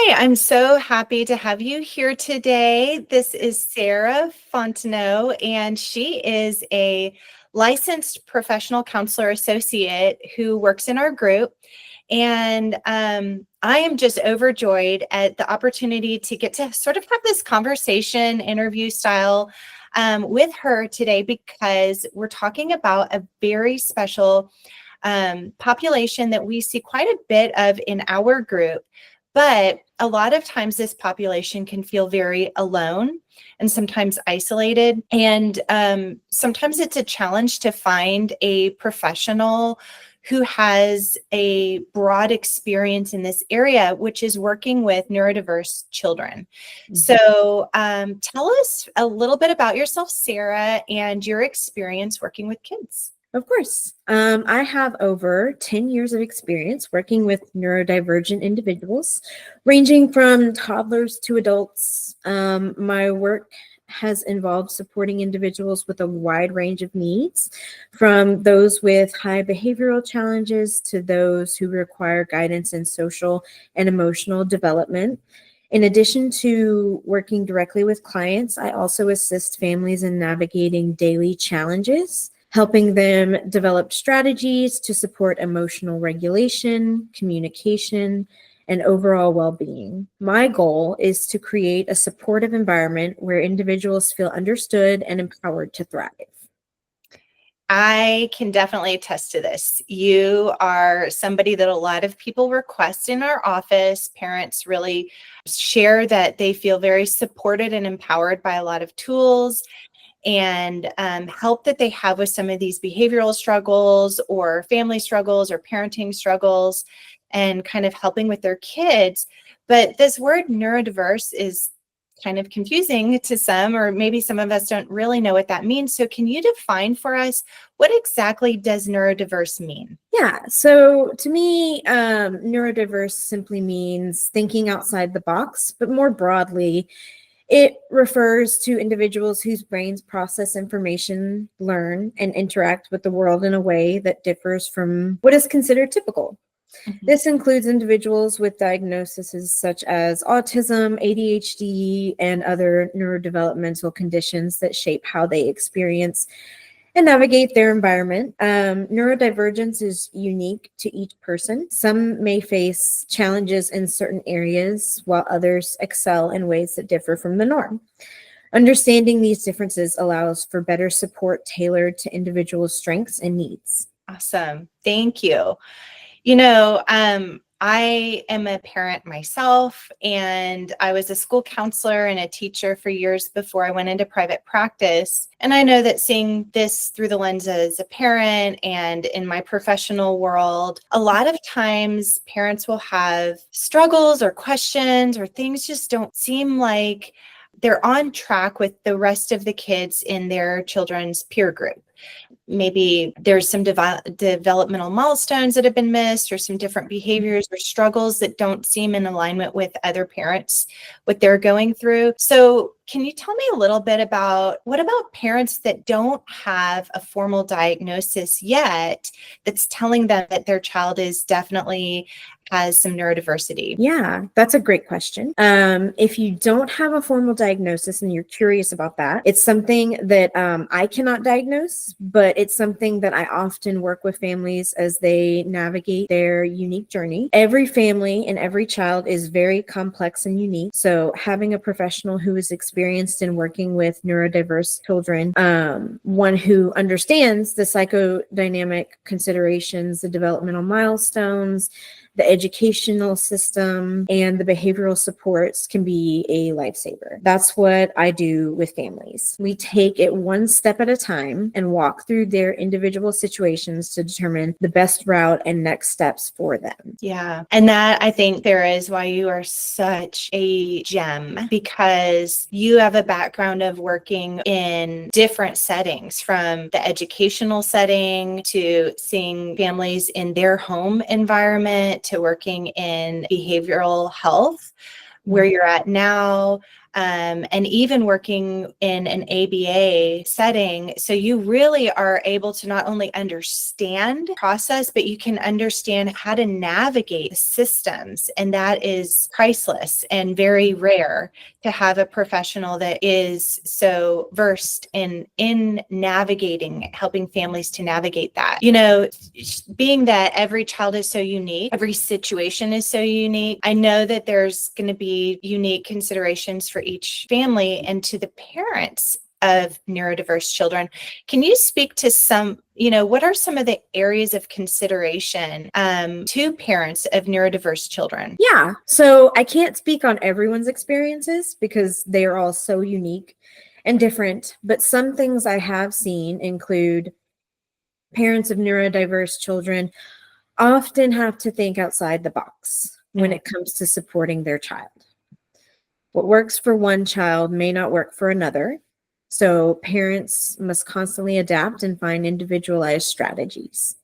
Hi, I'm so happy to have you here today. This is Sarah Fontenot, and she is a licensed professional counselor associate who works in our group. And I am just overjoyed at the opportunity to get to sort of have this conversation, interview style with her today, because we're talking about a very special population that we see quite a bit of in our group. But a lot of times this population can feel very alone and sometimes isolated. And sometimes it's a challenge to find a professional who has a broad experience in this area, which is working with neurodiverse children. Mm-hmm. So tell us a little bit about yourself, Sarah, and your experience working with kids. Of course. I have over 10 years of experience working with neurodivergent individuals, ranging from toddlers to adults. My work has involved supporting individuals with a wide range of needs, from those with high behavioral challenges to those who require guidance in social and emotional development. In addition to working directly with clients, I also assist families in navigating daily challenges, helping them develop strategies to support emotional regulation, communication, and overall well-being. My goal is to create a supportive environment where individuals feel understood and empowered to thrive. I can definitely attest to this. You are somebody that a lot of people request in our office. Parents really share that they feel very supported and empowered by a lot of tools and help that they have with some of these behavioral struggles or family struggles or parenting struggles, and kind of helping with their kids. But this word neurodiverse is kind of confusing to some, or maybe some of us don't really know what that means. So can you define for us, what exactly does neurodiverse mean? Yeah, so to me, neurodiverse simply means thinking outside the box, but more broadly, it refers to individuals whose brains process information, learn, and interact with the world in a way that differs from what is considered typical. Mm-hmm. This includes individuals with diagnoses such as autism, ADHD, and other neurodevelopmental conditions that shape how they experience and navigate their environment. Neurodivergence is unique to each person. Some may face challenges in certain areas, while others excel in ways that differ from the norm. Understanding these differences allows for better support tailored to individual strengths and needs. Awesome. Thank you. You know, I am a parent myself, and I was a school counselor and a teacher for years before I went into private practice. And I know that seeing this through the lens as a parent and in my professional world, a lot of times parents will have struggles or questions, or things just don't seem like they're on track with the rest of the kids in their children's peer group. Maybe there's some developmental milestones that have been missed, or some different behaviors or struggles that don't seem in alignment with other parents, what they're going through. So can you tell me a little bit about, what about parents that don't have a formal diagnosis yet that's telling them that their child is definitely has some neurodiversity? Yeah, that's a great question. If you don't have a formal diagnosis and you're curious about that, it's something that I cannot diagnose, but it's something that I often work with families as they navigate their unique journey. Every family and every child is very complex and unique. So having a professional who is experienced in working with neurodiverse children, one who understands the psychodynamic considerations, the developmental milestones, the educational system, and the behavioral supports can be a lifesaver. That's what I do with families. We take it one step at a time and walk through their individual situations to determine the best route and next steps for them. Yeah. And that, I think, there is why you are such a gem, because you have a background of working in different settings, from the educational setting to seeing families in their home environment to working in behavioral health, where you're at now. and even working in an ABA setting. So you really are able to not only understand the process, but you can understand how to navigate the systems. And that is priceless and very rare to have a professional that is so versed in navigating, helping families to navigate that. You know, being that every child is so unique, every situation is so unique, I know that there's going to be unique considerations for each family and to the parents of neurodiverse children. Can you speak to some, what are some of the areas of consideration to parents of neurodiverse children? Yeah, so I can't speak on everyone's experiences because they are all so unique and different, but some things I have seen include parents of neurodiverse children often have to think outside the box when it comes to supporting their child. What works for one child may not work for another. So parents must constantly adapt and find individualized strategies.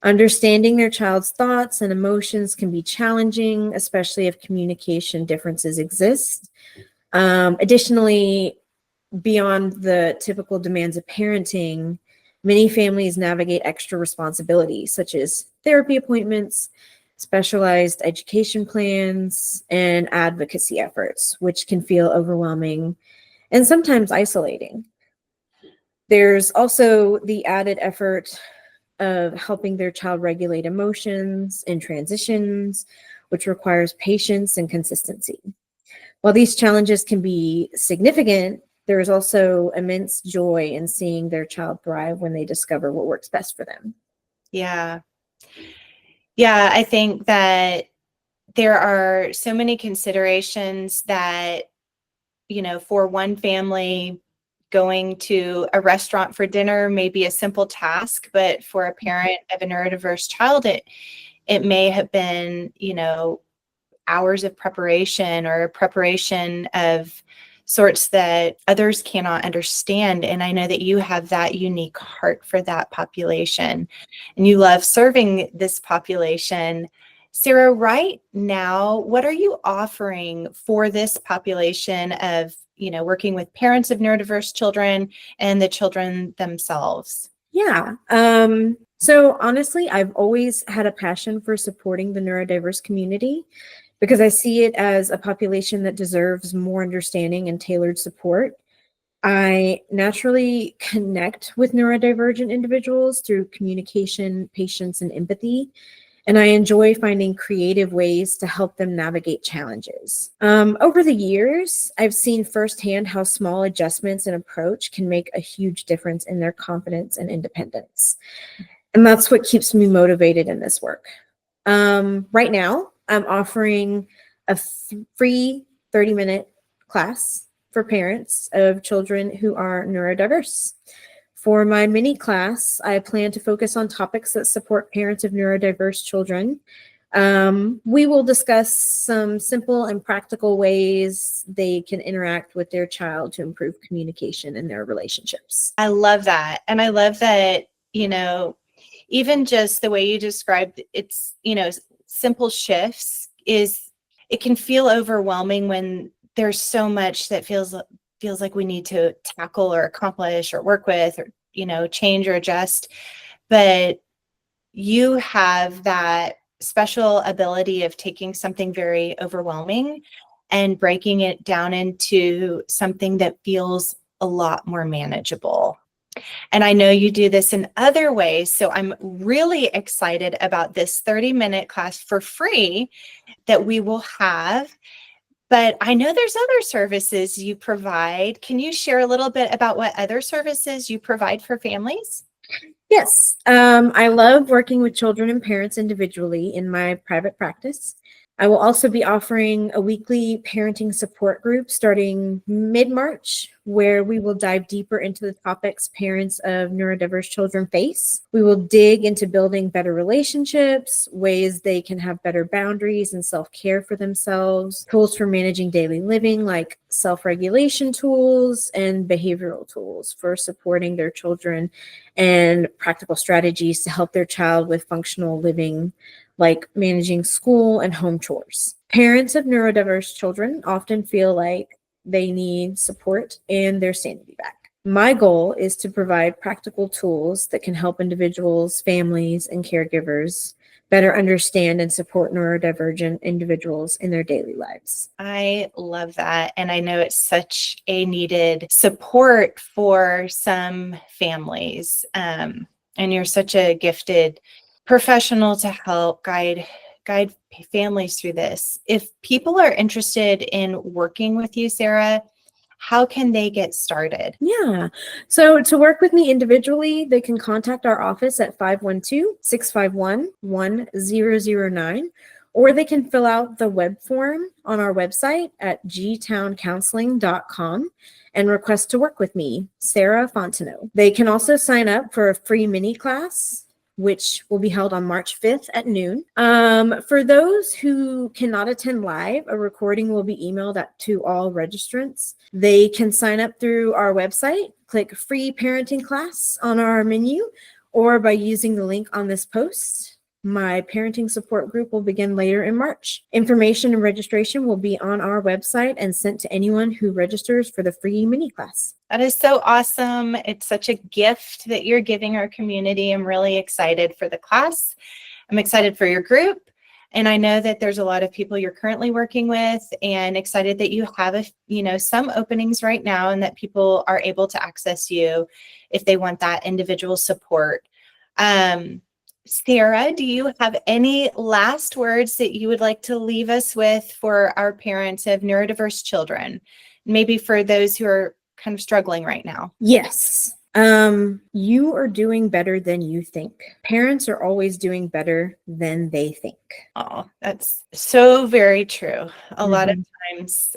Understanding their child's thoughts and emotions can be challenging, especially if communication differences exist. Additionally, beyond the typical demands of parenting, many families navigate extra responsibilities such as therapy appointments, specialized education plans, and advocacy efforts, which can feel overwhelming and sometimes isolating. There's also the added effort of helping their child regulate emotions in transitions, which requires patience and consistency. While these challenges can be significant, there is also immense joy in seeing their child thrive when they discover what works best for them. Yeah. Yeah, I think that there are so many considerations that, for one family, going to a restaurant for dinner may be a simple task, but for a parent of a neurodiverse child, it may have been, hours of preparation or preparation of sorts that others cannot understand. And I know that you have that unique heart for that population and you love serving this population. Sarah, right now, what are you offering for this population of, working with parents of neurodiverse children and the children themselves? Yeah. So honestly, I've always had a passion for supporting the neurodiverse community because I see it as a population that deserves more understanding and tailored support. I naturally connect with neurodivergent individuals through communication, patience, and empathy, and I enjoy finding creative ways to help them navigate challenges. Over the years, I've seen firsthand how small adjustments in approach can make a huge difference in their confidence and independence. And that's what keeps me motivated in this work. Right now, I'm offering a free 30-minute class for parents of children who are neurodiverse. For my mini class, I plan to focus on topics that support parents of neurodiverse children. We will discuss some simple and practical ways they can interact with their child to improve communication in their relationships. I love that. And I love that, even just the way you described it's, simple shifts it can feel overwhelming when there's so much that feels like we need to tackle or accomplish or work with or, change or adjust. But you have that special ability of taking something very overwhelming and breaking it down into something that feels a lot more manageable. And I know you do this in other ways. So I'm really excited about this 30-minute class for free that we will have. But I know there's other services you provide. Can you share a little bit about what other services you provide for families? Yes, I love working with children and parents individually in my private practice. I will also be offering a weekly parenting support group starting mid-March, where we will dive deeper into the topics parents of neurodiverse children face. We will dig into building better relationships, ways they can have better boundaries and self-care for themselves, tools for managing daily living like self-regulation tools and behavioral tools for supporting their children, and practical strategies to help their child with functional living like managing school and home chores. Parents of neurodiverse children often feel like they need support and their sanity back. My goal is to provide practical tools that can help individuals, families, and caregivers better understand and support neurodivergent individuals in their daily lives. I love that. And I know it's such a needed support for some families. And you're such a gifted professional to help guide families through this. If people are interested in working with you, Sarah, how can they get started? Yeah. So to work with me individually, they can contact our office at 512-651-1009, or they can fill out the web form on our website at gtowncounseling.com and request to work with me, Sarah Fontenot. They can also sign up for a free mini class, which will be held on March 5th at noon. For those who cannot attend live, a recording will be emailed to all registrants. They can sign up through our website, click free parenting class on our menu, or by using the link on this post. My parenting support group will begin later in March. Information and registration will be on our website and sent to anyone who registers for the free mini class. That is so awesome. It's such a gift that you're giving our community. I'm really excited for the class. I'm excited for your group. And I know that there's a lot of people you're currently working with, and excited that you have some openings right now, and that people are able to access you if they want that individual support. Sarah, do you have any last words that you would like to leave us with for our parents of neurodiverse children? Maybe for those who are kind of struggling right now. Yes. You are doing better than you think. Parents are always doing better than they think. Oh, that's so very true. A lot of times,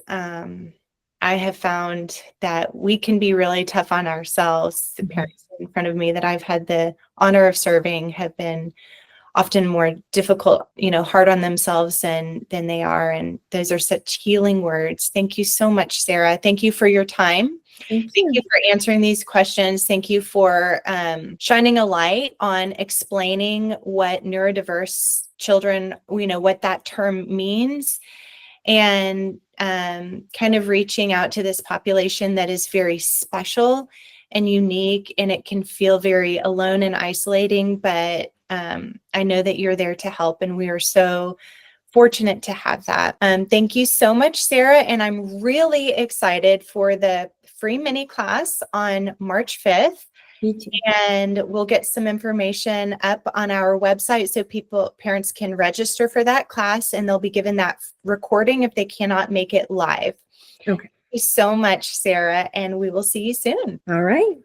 I have found that we can be really tough on ourselves. The parents in front of me that I've had the honor of serving have been often more difficult, hard on themselves than they are. And those are such healing words. Thank you so much, Sarah. Thank you for your time. Thank you for answering these questions. Thank you for shining a light on explaining what neurodiverse children, what that term means, and kind of reaching out to this population that is very special and unique, and it can feel very alone and isolating, but I know that you're there to help, and we are so fortunate to have that. Thank you so much, Sarah, and I'm really excited for the free mini class on March 5th. And we'll get some information up on our website so parents can register for that class, and they'll be given that recording if they cannot make it live. Okay. Thank you so much, Sarah, and we will see you soon. All right.